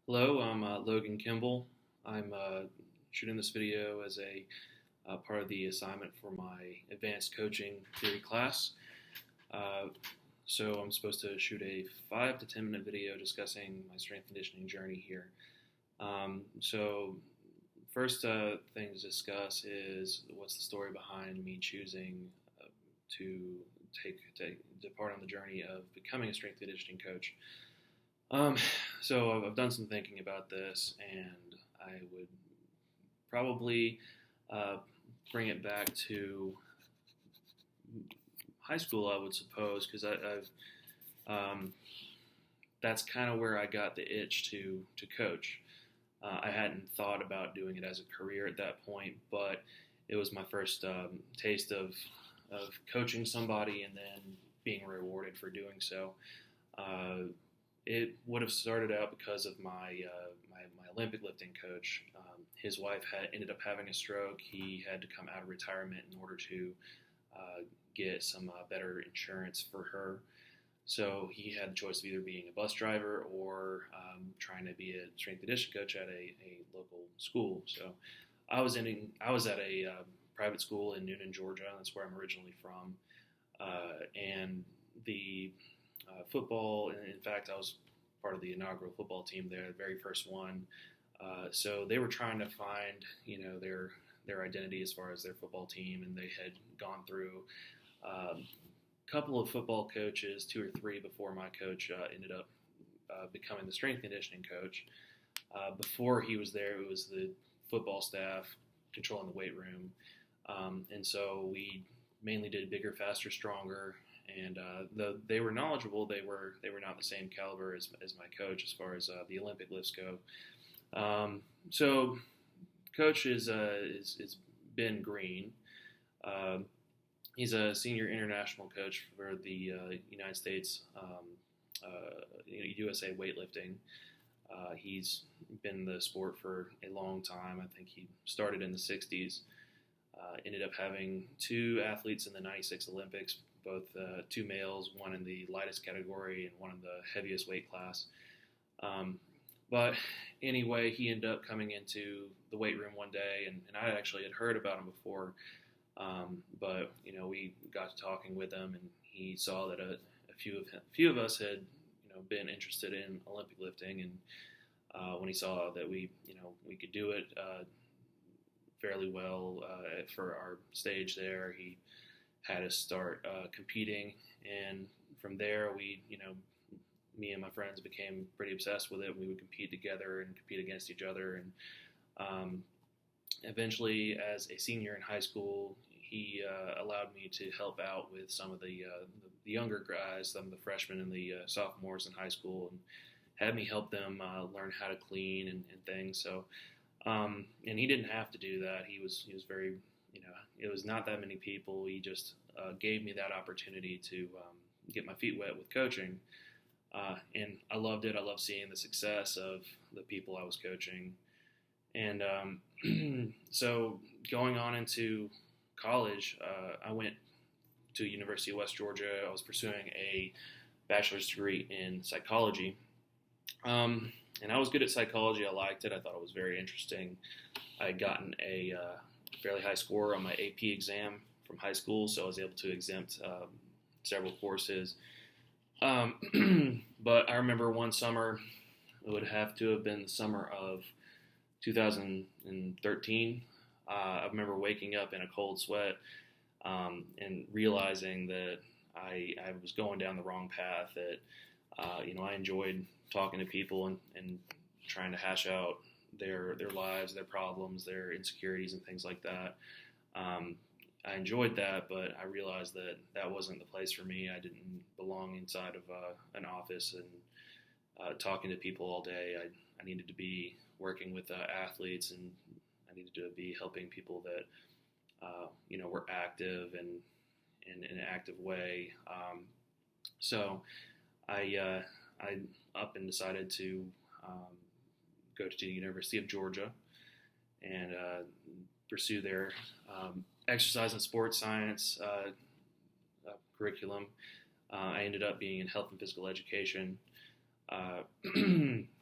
Hello, I'm Logan Kimball. I'm shooting this video as a part of the assignment for my advanced coaching theory class. Uh, so I'm supposed to shoot a 5 to 10 minute video discussing my strength conditioning journey here. So first thing to discuss is what's the story behind me choosing to take depart on the journey of becoming a strength conditioning coach. Um, so I've done some thinking about this, and I would probably uh, bring it back to high school, I would suppose, because I've that's kind of where I got the itch to coach. I hadn't thought about doing it as a career at that point, but it was my first taste of coaching somebody and then being rewarded for doing so. Uh, it would have started out because of my Olympic lifting coach. His wife had ended up having a stroke. He had to come out of retirement in order to get some better insurance for her. So he had the choice of either being a bus driver or trying to be a strength conditioning coach at a local school. So I was at a private school in Newnan, Georgia. That's where I'm originally from, and the football. In fact, I was part of the inaugural football team there, the very first one. So they were trying to find, their identity as far as their football team, and they had gone through a couple of football coaches, two or three, before my coach ended up becoming the strength conditioning coach. Before he was there, it was the football staff controlling the weight room, and so we mainly did bigger, faster, stronger. And though they were knowledgeable, they were not the same caliber as my coach as far as the Olympic lifts go. So, coach is Ben Green. Uh, he's a senior international coach for the United States USA weightlifting. He's been in the sport for a long time. I think he started in the '60s. Ended up having two athletes in the '96 Olympics, both two males, one in the lightest category and one in the heaviest weight class. But anyway, he ended up coming into the weight room one day, and I actually had heard about him before. But we got to talking with him, and he saw that a few of us had been interested in Olympic lifting, and when he saw that we could do it fairly well for our stage there, he had us start competing, and from there me and my friends became pretty obsessed with it. We would compete together and compete against each other, and eventually, as a senior in high school, he allowed me to help out with some of the younger guys, some of the freshmen and the sophomores in high school, and had me help them learn how to clean and things. So, and he didn't have to do that. He was very, it was not that many people. He just gave me that opportunity to get my feet wet with coaching. And I loved it. I loved seeing the success of the people I was coaching. And so going on into college, I went to University of West Georgia. I was pursuing a bachelor's degree in psychology. And I was good at psychology. I liked it. I thought it was very interesting. I had gotten a fairly high score on my AP exam from high school, so I was able to exempt several courses. But I remember one summer, it would have to have been the summer of 2013. I remember waking up in a cold sweat and realizing that I was going down the wrong path, that I enjoyed talking to people and trying to hash out their lives, their problems, their insecurities, and things like that. I enjoyed that, but I realized that that wasn't the place for me. I didn't belong inside of an office and talking to people all day. I needed to be working with athletes, and I needed to be helping people that were active and in an active way. So I up and decided to go to the University of Georgia and pursue their exercise and sports science curriculum. I ended up being in health and physical education.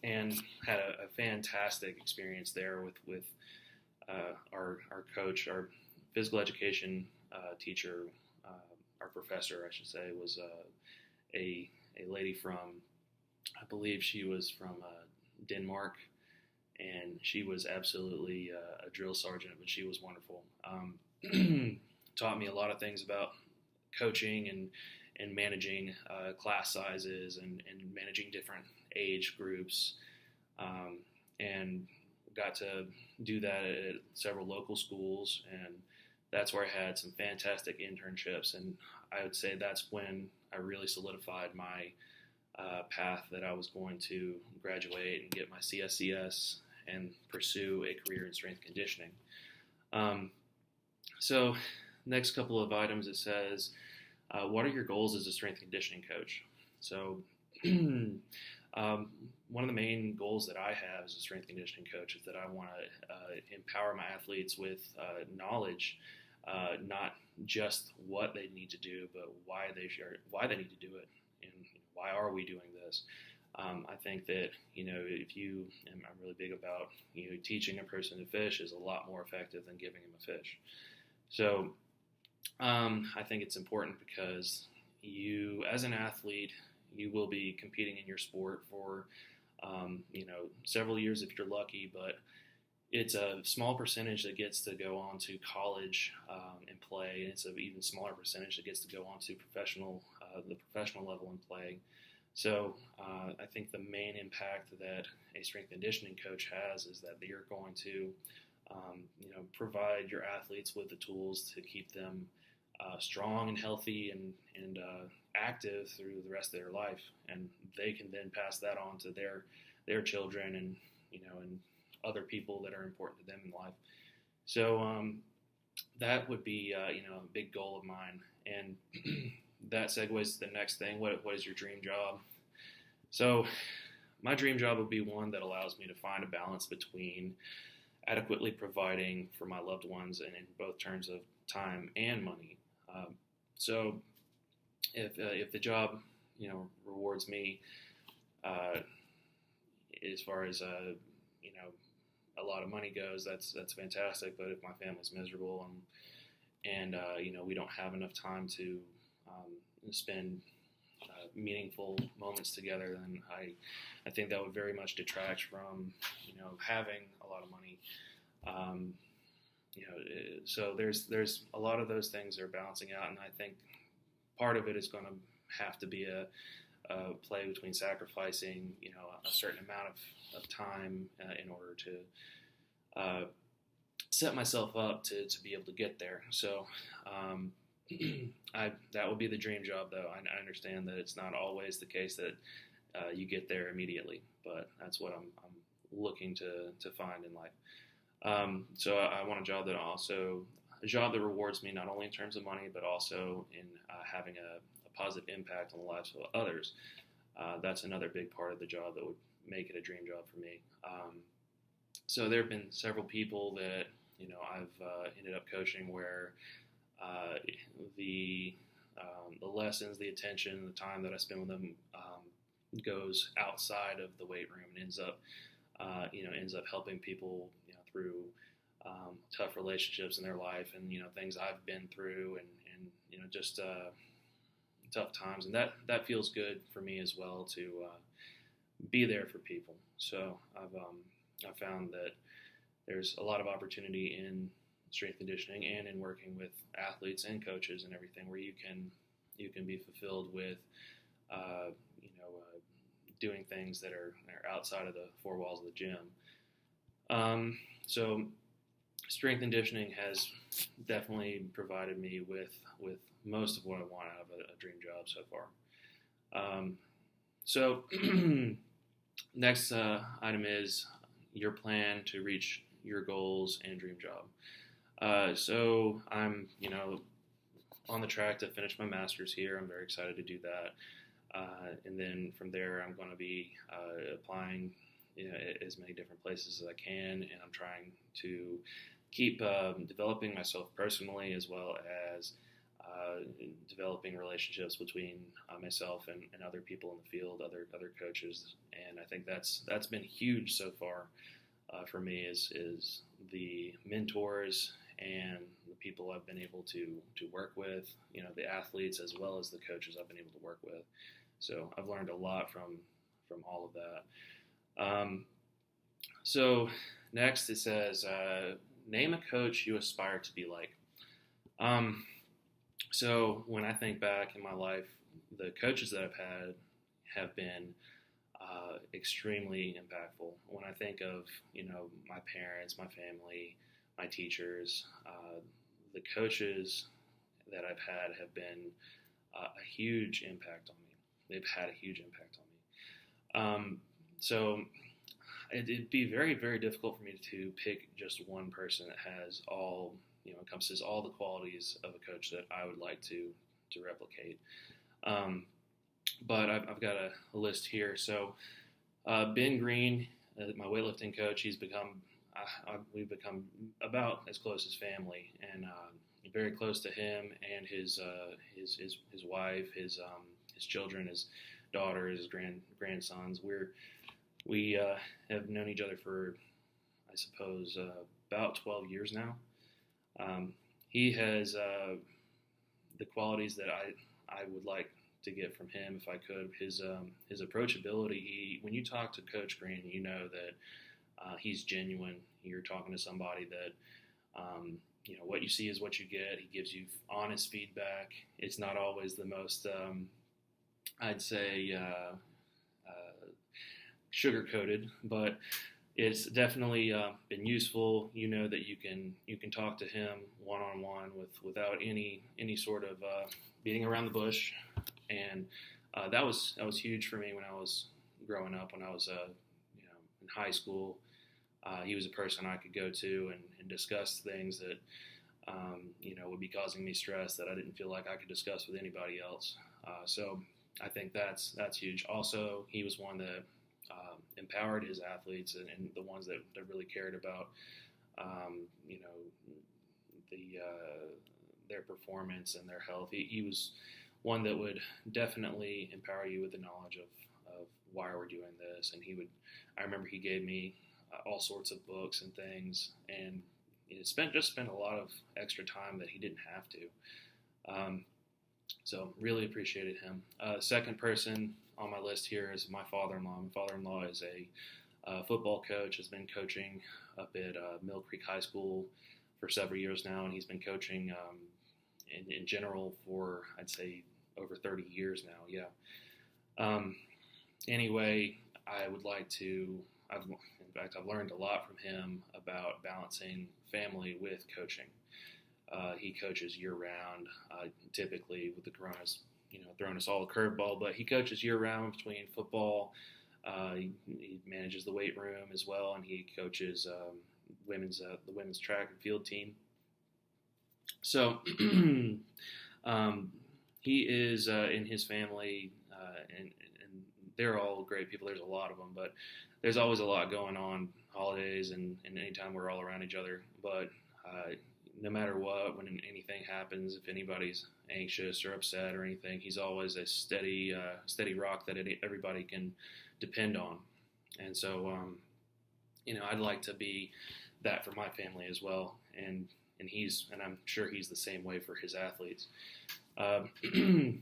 and had a fantastic experience there with our coach, our physical education teacher, our professor, I should say, was a lady from, I believe she was from Denmark, and she was absolutely a drill sergeant, but she was wonderful. Taught me a lot of things about coaching and managing class sizes and managing different age groups, and got to do that at several local schools, and that's where I had some fantastic internships, and I would say that's when I really solidified my path that I was going to graduate and get my CSCS and pursue a career in strength conditioning. So next couple of items, it says, what are your goals as a strength conditioning coach? So one of the main goals that I have as a strength conditioning coach is that I want to empower my athletes with knowledge, not just what they need to do, but why they need to do it, and why are we doing this. I think that, if you, and I'm really big about, teaching a person to fish is a lot more effective than giving them a fish. So I think it's important because you, as an athlete, you will be competing in your sport for, several years if you're lucky, but it's a small percentage that gets to go on to college and play, and it's an even smaller percentage that gets to go on to the professional level and play. So I think the main impact that a strength conditioning coach has is that you're going to, provide your athletes with the tools to keep them strong and healthy and active through the rest of their life, and they can then pass that on to their children and and other people that are important to them in life. So that would be a big goal of mine, and that segues to the next thing. What is your dream job? So my dream job would be one that allows me to find a balance between adequately providing for my loved ones, and in both terms of time and money. So if the job rewards me as far as a lot of money goes, that's fantastic. But if my family's miserable and we don't have enough time to spend meaningful moments together, then I think that would very much detract from having a lot of money. So there's a lot of those things that are balancing out, and I think part of it is going to have to be a play between sacrificing a certain amount of time in order to set myself up to be able to get there. So that would be the dream job, though. I understand that it's not always the case that you get there immediately, but that's what I'm looking to find in life. So I want a job that rewards me not only in terms of money, but also in having a positive impact on the lives of others. That's another big part of the job that would make it a dream job for me. So there have been several people that I've ended up coaching where the lessons, the attention, the time that I spend with them goes outside of the weight room and ends up helping people through tough relationships in their life, and things I've been through, and just tough times, and that feels good for me as well to be there for people. So I've found that there's a lot of opportunity in strength conditioning and in working with athletes and coaches and everything, where you can be fulfilled with doing things that are outside of the four walls of the gym. So strength conditioning has definitely provided me with most of what I want out of a dream job so far. So next item is your plan to reach your goals and dream job. So I'm, on the track to finish my master's here. I'm very excited to do that. And then from there, I'm going to be applying as many different places as I can, and I'm trying to keep developing myself personally, as well as developing relationships between myself and other people in the field, other coaches, and I think that's been huge so far for me is the mentors and the people I've been able to work with, the athletes as well as the coaches I've been able to work with. So I've learned a lot from all of that. So next it says, name a coach you aspire to be like. So when I think back in my life, the coaches that I've had have been extremely impactful. When I think of, my parents, my family, my teachers, the coaches that I've had have been a huge impact on me. They've had a huge impact on me. So it'd be very, very difficult for me to pick just one person that has encompasses all the qualities of a coach that I would like to replicate. But I've got a list here. So Ben Green, my weightlifting coach, we've become about as close as family, and very close to him and his wife, his children, his daughter, his grandsons. We have known each other for, I suppose, about 12 years now. He has the qualities that I would like to get from him if I could. His approachability. When you talk to Coach Green, you know that he's genuine. You're talking to somebody that what you see is what you get. He gives you honest feedback. It's not always the most I'd say sugar-coated, but it's definitely been useful. You know that you can talk to him one-on-one without any sort of beating around the bush, and that was huge for me when I was growing up. When I was in high school, he was a person I could go to and discuss things that would be causing me stress that I didn't feel like I could discuss with anybody else. So I think that's huge. Also, he was one that empowered his athletes and the ones that really cared about, their performance and their health. He was one that would definitely empower you with the knowledge of why we're doing this. And I remember he gave me all sorts of books and things, and spent a lot of extra time that he didn't have to. So really appreciated him. Second person on my list here is my father-in-law. My father-in-law is a football coach, has been coaching up at Mill Creek High School for several years now, and he's been coaching in general for, I'd say, over 30 years now, yeah. Anyway, I would like to, I've learned a lot from him about balancing family with coaching. He coaches year-round, typically with the Coronas, throwing us all a curveball, but he coaches year-round between football. He manages the weight room as well, and he coaches the women's track and field team. So he is in his family, and they're all great people. There's a lot of them, but there's always a lot going on, holidays and anytime we're all around each other. But no matter what, when anything happens, if anybody's anxious or upset or anything, he's always a steady rock that everybody can depend on. And so, I'd like to be that for my family as well. And I'm sure he's the same way for his athletes.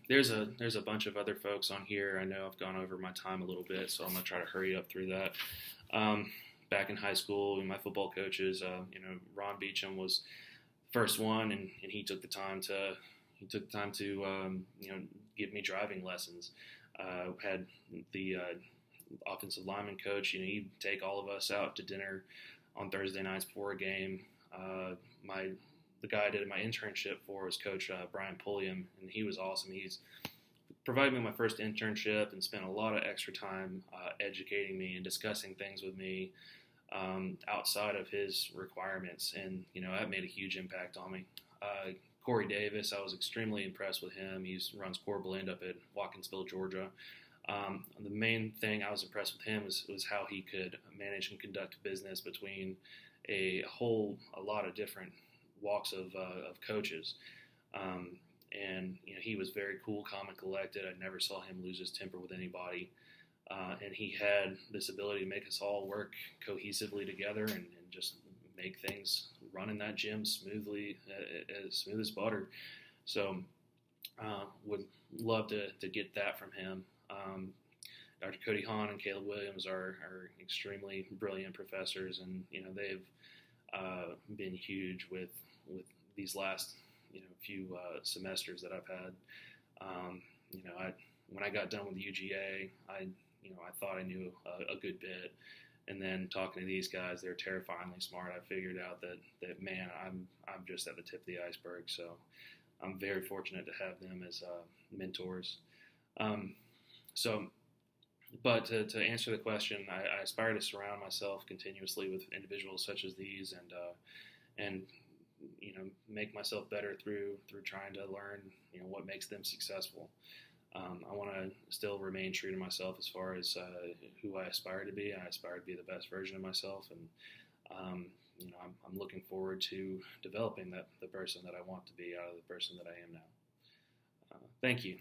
There's a bunch of other folks on here. I know I've gone over my time a little bit, so I'm gonna try to hurry up through that. Back in high school, my football coaches, Ron Beecham was first one, and he took the time to give me driving lessons. Had the offensive lineman coach, he'd take all of us out to dinner on Thursday nights before a game. The guy I did my internship for was Coach Brian Pulliam, and he was awesome. He's provided me my first internship and spent a lot of extra time educating me and discussing things with me outside of his requirements, and that made a huge impact on me. Corey Davis, I was extremely impressed with him. He runs Core Blend up at Watkinsville, Georgia. The main thing I was impressed with him was how he could manage and conduct business between a lot of different walks of coaches. and he was very cool, calm, and collected. I never saw him lose his temper with anybody, and he had this ability to make us all work cohesively together and just make things run in that gym smoothly, as smooth as butter. So would love to get that from him. Dr. Cody Hahn and Caleb Williams are extremely brilliant professors, and they've been huge with these last few semesters that I've had. When I got done with the UGA, I thought I knew a good bit, and then talking to these guys, they're terrifyingly smart. I figured out that man, I'm just at the tip of the iceberg. So I'm very fortunate to have them as mentors. But to answer the question, I aspire to surround myself continuously with individuals such as these, and make myself better through trying to learn what makes them successful. I want to still remain true to myself as far as who I aspire to be. I aspire to be the best version of myself, and I'm looking forward to developing the person that I want to be out of the person that I am now. Thank you.